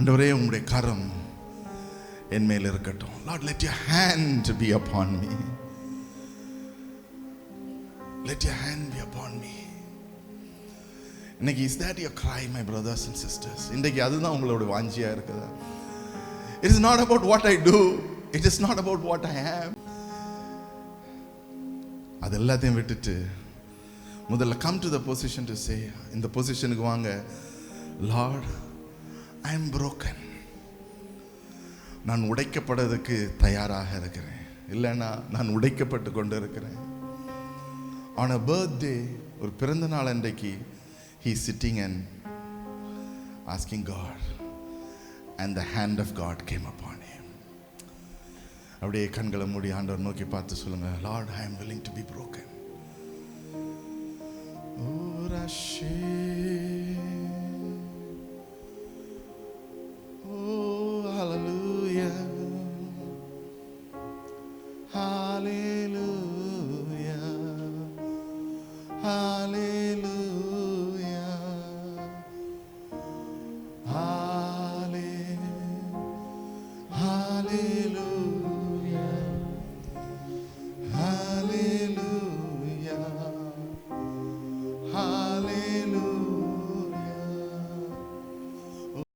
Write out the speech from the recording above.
ஆண்டவரே உம்முடைய கரம் என் மேல் இருக்கட்டும். Lord, let your hand be upon me. Let your hand be upon me. இன்னைக்கு, is that your cry, my brothers and sisters? இன்றைக்கு அதுதான் உங்களோட வாஞ்சியா இருக்குதா? It is not about what I do. It is not about what I am. அது எல்லாத்தையும் விட்டுட்டு முதல்ல come to the position to say, இந்த பொசிஷனுக்கு வாங்க, Lord, I am broken. நான் உடைக்கப்படுவதற்கு தயாராக இருக்கிறேன். இல்லைன்னா நான் உடைக்கப்பட்டு கொண்டு இருக்கிறேன். On a birthday, ஒரு பிறந்த நாள் அன்றைக்கு, he is sitting and asking God, and the hand of God came upon him. அப்படியே கண்களை மூடி ஆண்டவர் நோக்கி பார்த்து சொல்லுங்க, Lord, I am willing to be broken. Oh, Rashi.